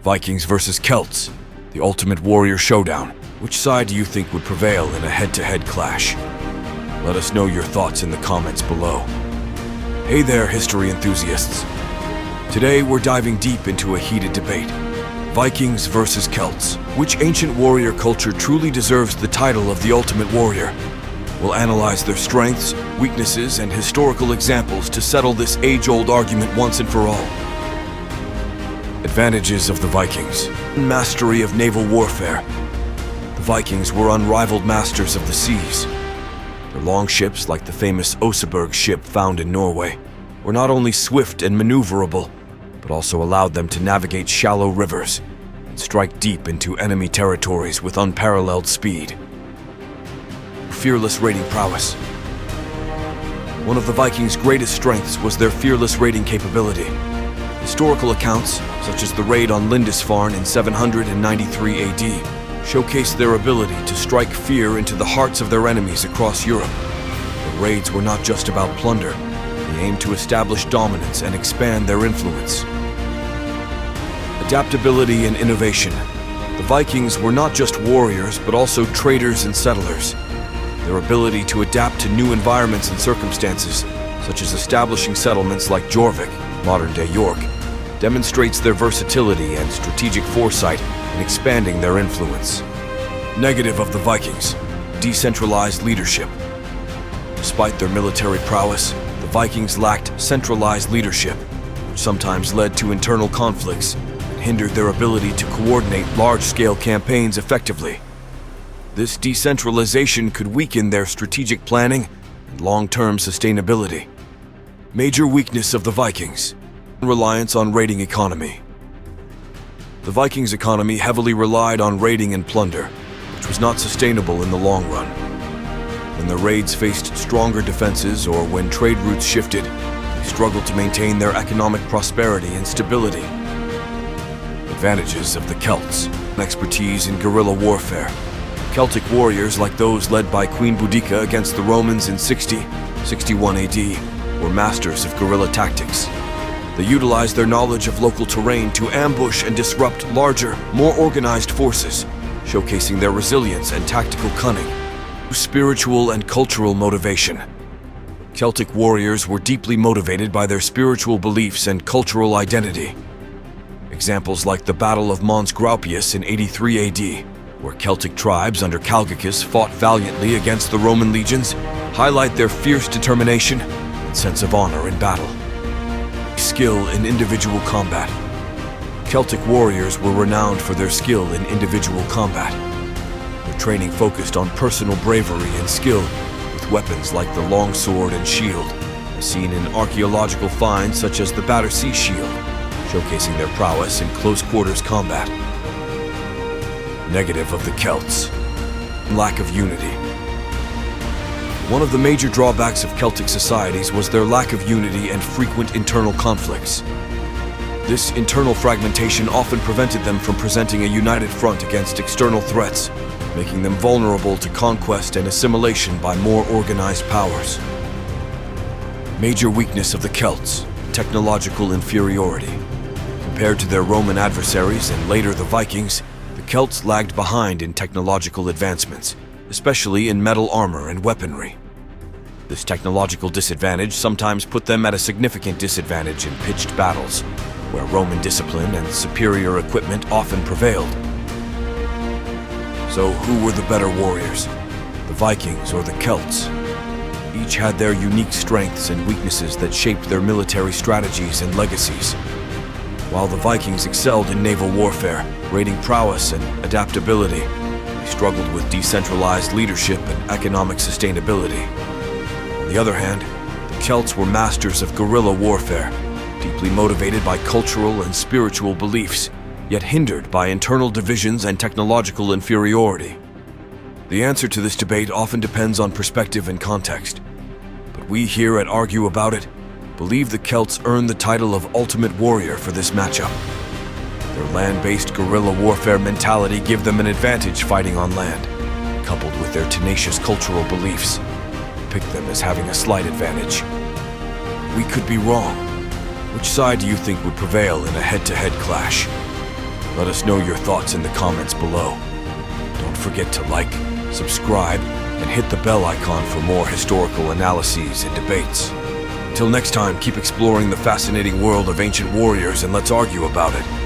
Vikings versus Celts, the ultimate warrior showdown. Which side do you think would prevail in a head-to-head clash? Let us know your thoughts in the comments below. Hey there, history enthusiasts. Today we're diving deep into a heated debate. Vikings versus Celts. Which ancient warrior culture truly deserves the title of the ultimate warrior? We'll analyze their strengths, weaknesses, and historical examples to settle this age-old argument once and for all. Advantages of the Vikings. Mastery of Naval Warfare. The Vikings were unrivaled masters of the seas. Their longships, like the famous Oseberg ship found in Norway, were not only swift and maneuverable, but also allowed them to navigate shallow rivers and strike deep into enemy territories with unparalleled speed. Fearless Raiding Prowess. One of the Vikings' greatest strengths was their fearless raiding capability. Historical accounts, such as the raid on Lindisfarne in 793 AD, showcase their ability to strike fear into the hearts of their enemies across Europe. The raids were not just about plunder. They aimed to establish dominance and expand their influence. Adaptability and innovation. The Vikings were not just warriors, but also traders and settlers. Their ability to adapt to new environments and circumstances, such as establishing settlements like Jorvik, modern-day York, demonstrates their versatility and strategic foresight in expanding their influence. Negative of the Vikings: decentralized leadership. Despite their military prowess, the Vikings lacked centralized leadership, which sometimes led to internal conflicts and hindered their ability to coordinate large-scale campaigns effectively. This decentralization could weaken their strategic planning and long-term sustainability. Major weakness of the Vikings: reliance on raiding economy. The Vikings' economy heavily relied on raiding and plunder, which was not sustainable in the long run. When the raids faced stronger defenses or when trade routes shifted, they struggled to maintain their economic prosperity and stability. Advantages of the Celts: expertise in guerrilla warfare. Celtic warriors, like those led by Queen Boudica against the Romans in 60–61 AD, were masters of guerrilla tactics. They utilized their knowledge of local terrain to ambush and disrupt larger, more organized forces, showcasing their resilience and tactical cunning. Spiritual and cultural motivation. Celtic warriors were deeply motivated by their spiritual beliefs and cultural identity. Examples like the Battle of Mons Graupius in 83 AD, where Celtic tribes under Calgacus fought valiantly against the Roman legions, highlight their fierce determination and sense of honor in battle. Skill in individual combat. Celtic warriors were renowned for their skill in individual combat. Their training focused on personal bravery and skill, with weapons like the longsword and shield, seen in archaeological finds such as the Battersea Shield, showcasing their prowess in close-quarters combat. Negative of the Celts: lack of unity. One of the major drawbacks of Celtic societies was their lack of unity and frequent internal conflicts. This internal fragmentation often prevented them from presenting a united front against external threats, making them vulnerable to conquest and assimilation by more organized powers. Major weakness of the Celts: technological inferiority. Compared to their Roman adversaries and later the Vikings, the Celts lagged behind in technological advancements, especially in metal armor and weaponry. This technological disadvantage sometimes put them at a significant disadvantage in pitched battles, where Roman discipline and superior equipment often prevailed. So who were the better warriors, the Vikings or the Celts? Each had their unique strengths and weaknesses that shaped their military strategies and legacies. While the Vikings excelled in naval warfare, raiding prowess, and adaptability, they struggled with decentralized leadership and economic sustainability. On the other hand, the Celts were masters of guerrilla warfare, deeply motivated by cultural and spiritual beliefs, yet hindered by internal divisions and technological inferiority. The answer to this debate often depends on perspective and context, but we here at Argue About It believe the Celts earned the title of Ultimate Warrior for this matchup. Their land-based guerrilla warfare mentality gave them an advantage fighting on land, coupled with their tenacious cultural beliefs, picked them as having a slight advantage. We could be wrong. Which side do you think would prevail in a head-to-head clash? Let us know your thoughts in the comments below. Don't forget to like, subscribe, and hit the bell icon for more historical analyses and debates. Till next time, keep exploring the fascinating world of ancient warriors and let's argue about it.